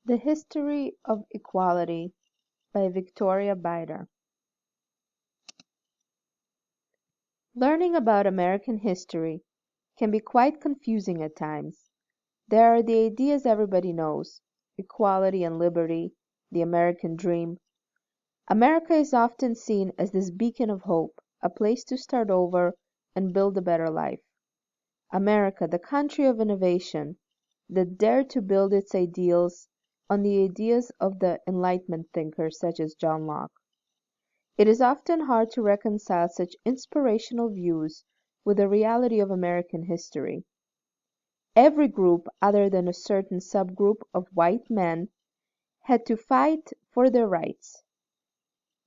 The History of Equality by Victoria Bider. Learning about American history can be quite confusing at times. There are the ideas everybody knows: equality and liberty, the American dream. America is often seen as this beacon of hope, a place to start over and build a better life. America, the country of innovation, that dared to build its ideals on the ideas of the Enlightenment thinkers such as John Locke. It is often hard to reconcile such inspirational views with the reality of American history. Every group other than a certain subgroup of white men had to fight for their rights.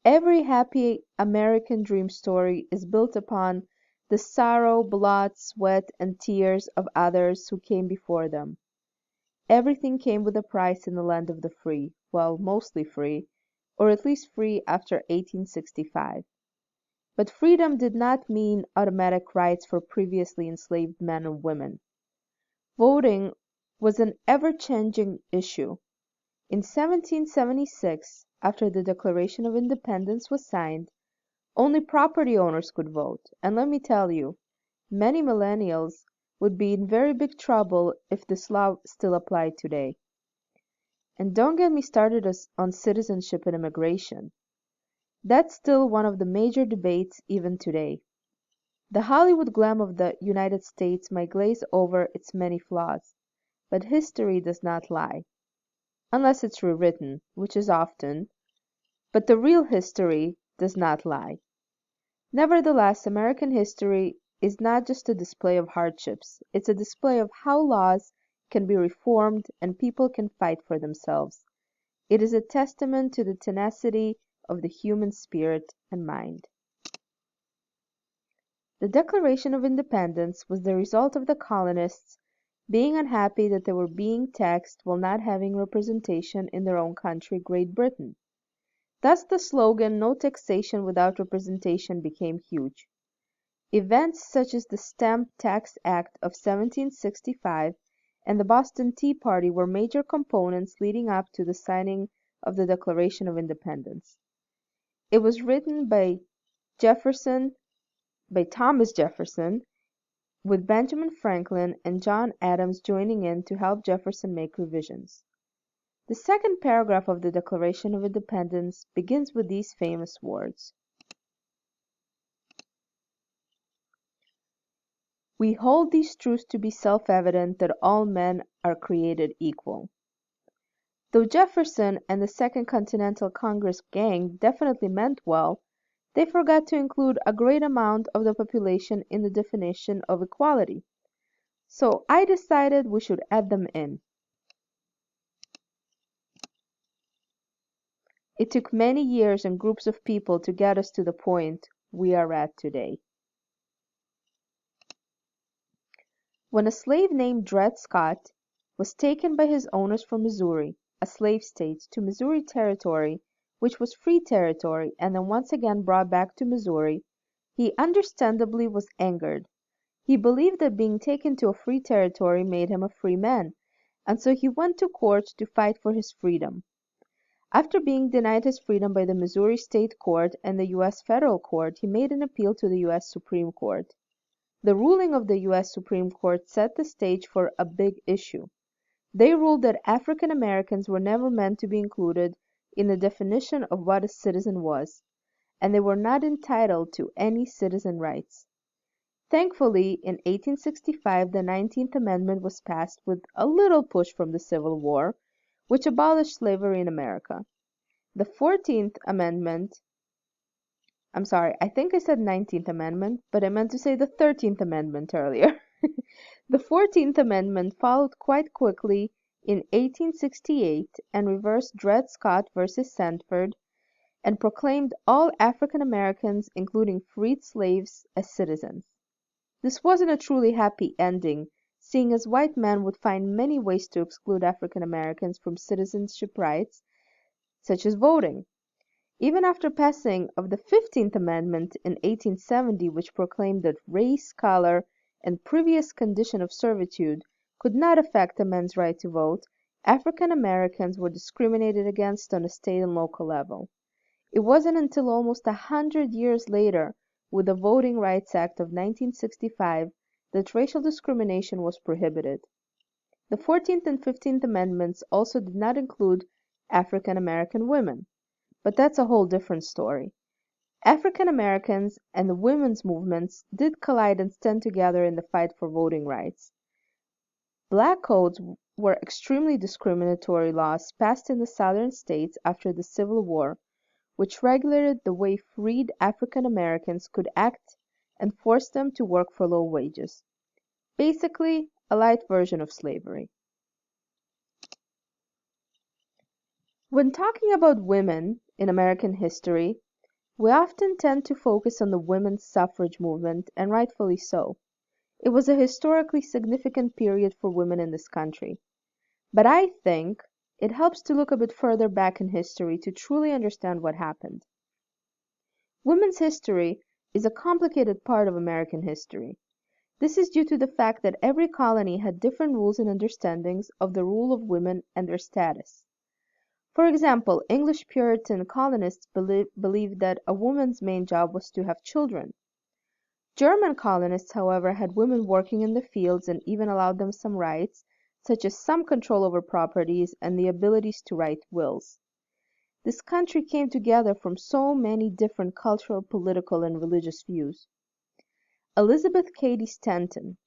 Every happy American dream story is built upon the sorrow, blood, sweat, and tears of others who came before them. Everything came with a price in the land of the free, well, mostly free, or at least free after 1865. But freedom did not mean automatic rights for previously enslaved men and women. Voting was an ever-changing issue. In 1776, after the Declaration of Independence was signed, only property owners could vote, and let me tell you, many millennials would be in very big trouble if this law still applied today. And don't get me started on citizenship and immigration. That's still one of the major debates even today. The Hollywood glam of the United States might glaze over its many flaws, but history does not lie. Unless it's rewritten, which is often, but the real history does not lie. Nevertheless, American history is not just a display of hardships, it's a display of how laws can be reformed and people can fight for themselves. It is a testament to the tenacity of the human spirit and mind. The Declaration of Independence was the result of the colonists being unhappy that they were being taxed while not having representation in their own country, Great Britain. Thus the slogan, "No taxation without representation," became huge. Events such as the Stamp Tax Act of 1765 and the Boston Tea Party were major components leading up to the signing of the Declaration of Independence. It was written by Thomas Jefferson, with Benjamin Franklin and John Adams joining in to help Jefferson make revisions. The second paragraph of the Declaration of Independence begins with these famous words: "We hold these truths to be self-evident, that all men are created equal." Though Jefferson and the Second Continental Congress gang definitely meant well, they forgot to include a great amount of the population in the definition of equality. So I decided we should add them in. It took many years and groups of people to get us to the point we are at today. When a slave named Dred Scott was taken by his owners from Missouri, a slave state, to Missouri Territory, which was free territory, and then once again brought back to Missouri, he understandably was angered. He believed that being taken to a free territory made him a free man, and so he went to court to fight for his freedom. After being denied his freedom by the Missouri State Court and the U.S. Federal Court, he made an appeal to the U.S. Supreme Court. The ruling of the U.S. Supreme Court set the stage for a big issue. They ruled that African Americans were never meant to be included in the definition of what a citizen was, and they were not entitled to any citizen rights. Thankfully, in 1865 the 19th Amendment was passed with a little push from the Civil War, which abolished slavery in America. The 14th Amendment, I'm sorry, I think I said 19th Amendment, but I meant to say the 13th Amendment earlier. The 14th Amendment followed quite quickly in 1868 and reversed Dred Scott versus Sandford and proclaimed all African Americans, including freed slaves, as citizens. This wasn't a truly happy ending, seeing as white men would find many ways to exclude African Americans from citizenship rights, such as voting. Even after passing of the 15th Amendment in 1870, which proclaimed that race, color, and previous condition of servitude could not affect a man's right to vote, African Americans were discriminated against on a state and local level. It wasn't until almost 100 years later, with the Voting Rights Act of 1965, that racial discrimination was prohibited. The 14th and 15th Amendments also did not include African American women, but that's a whole different story. African Americans and the women's movements did collide and stand together in the fight for voting rights. Black codes were extremely discriminatory laws passed in the Southern states after the Civil War, which regulated the way freed African Americans could act and forced them to work for low wages. Basically, a light version of slavery. When talking about women in American history, we often tend to focus on the women's suffrage movement, and rightfully so. It was a historically significant period for women in this country. But I think it helps to look a bit further back in history to truly understand what happened. Women's history is a complicated part of American history. This is due to the fact that every colony had different rules and understandings of the role of women and their status. For example, English Puritan colonists believed that a woman's main job was to have children. German colonists, however, had women working in the fields and even allowed them some rights, such as some control over properties and the abilities to write wills. This country came together from so many different cultural, political, and religious views. Elizabeth Cady Stanton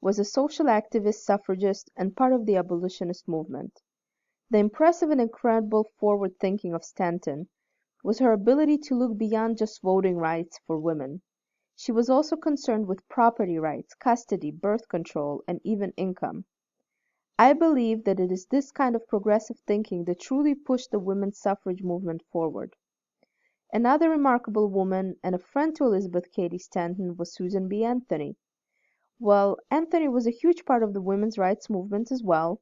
was a social activist, suffragist, and part of the abolitionist movement. The impressive and incredible forward thinking of Stanton was her ability to look beyond just voting rights for women. She was also concerned with property rights, custody, birth control, and even income. I believe that it is this kind of progressive thinking that truly pushed the women's suffrage movement forward. Another remarkable woman and a friend to Elizabeth Cady Stanton was Susan B. Anthony. Well, Anthony was a huge part of the women's rights movement as well.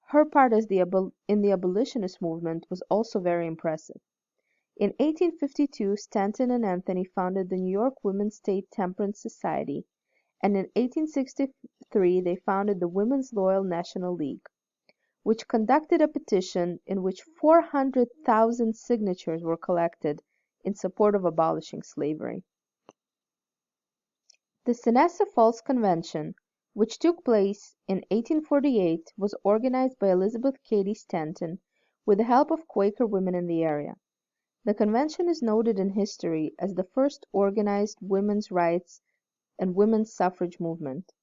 Her part in the abolitionist movement was also very impressive. In 1852, Stanton and Anthony founded the New York Women's State Temperance Society, and in 1863 they founded the Women's Loyal National League, which conducted a petition in which 400,000 signatures were collected in support of abolishing slavery. The Senassa Falls Convention, which took place in 1848, was organized by Elizabeth Cady Stanton with the help of Quaker women in the area. The convention is noted in history as the first organized women's rights and women's suffrage movement.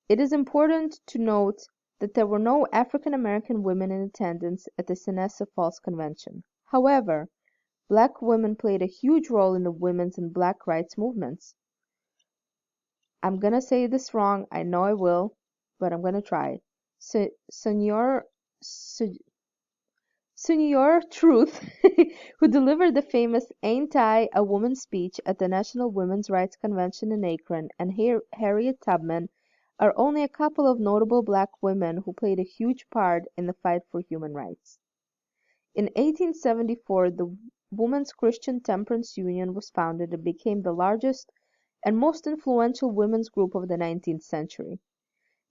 It is important to note that there were no African American women in attendance at the Senassa Falls Convention. However, black women played a huge role in the women's and black rights movements. I'm gonna say this wrong, I know I will, but I'm gonna try. Senor Truth, who delivered the famous Ain't I a Woman speech at the National Women's Rights Convention in Akron, and Harriet Tubman are only a couple of notable black women who played a huge part in the fight for human rights. In 1874, the Women's Christian Temperance Union was founded and became the largest and most influential women's group of the 19th century.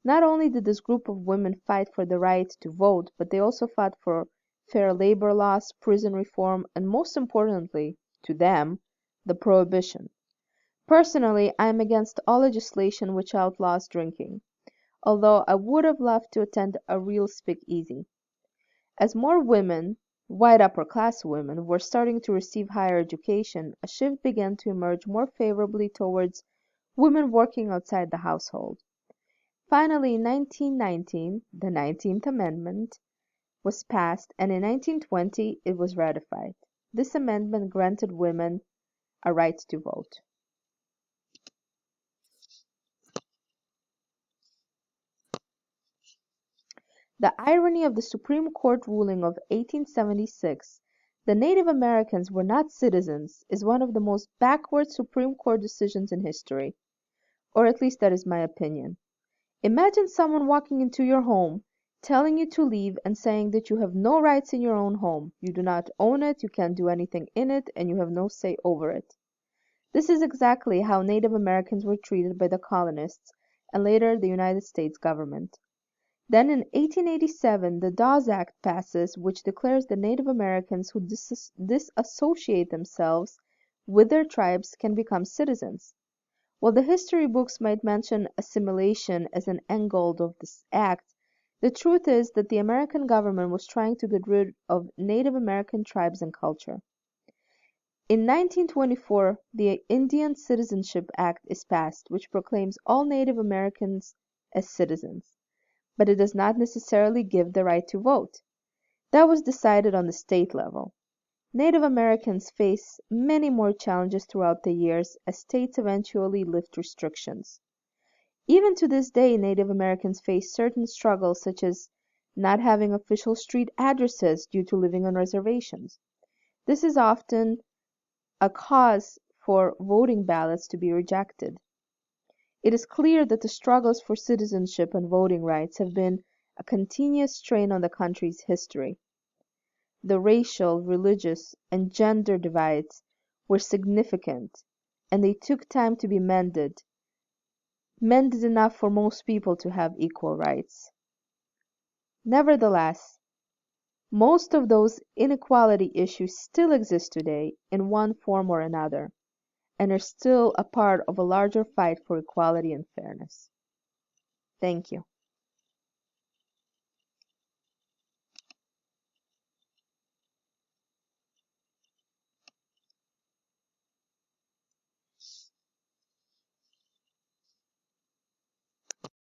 Not only did this group of women fight for the right to vote, but they also fought for fair labor laws, prison reform, and most importantly, to them, the prohibition. Personally, I am against all legislation which outlaws drinking, although I would have loved to attend a real speakeasy. As more women, white upper-class women, were starting to receive higher education, a shift began to emerge more favorably towards women working outside the household. Finally, in 1919, the 19th Amendment was passed, and in 1920 it was ratified. This amendment granted women a right to vote. The irony of the Supreme Court ruling of 1876, the Native Americans were not citizens, is one of the most backward Supreme Court decisions in history. Or at least that is my opinion. Imagine someone walking into your home, telling you to leave and saying that you have no rights in your own home. You do not own it, you can't do anything in it, and you have no say over it. This is exactly how Native Americans were treated by the colonists and later the United States government. Then in 1887 the Dawes Act passes, which declares that Native Americans who disassociate themselves with their tribes can become citizens. While the history books might mention assimilation as an end goal of this act, the truth is that the American government was trying to get rid of Native American tribes and culture. In 1924, the Indian Citizenship Act is passed, which proclaims all Native Americans as citizens, but it does not necessarily give the right to vote. That was decided on the state level. Native Americans face many more challenges throughout the years as states eventually lift restrictions. Even to this day, Native Americans face certain struggles such as not having official street addresses due to living on reservations. This is often a cause for voting ballots to be rejected. It is clear that the struggles for citizenship and voting rights have been a continuous strain on the country's history. The racial, religious, and gender divides were significant, and they took time to be mended enough for most people to have equal rights. Nevertheless, most of those inequality issues still exist today in one form or another, and are still a part of a larger fight for equality and fairness. Thank you.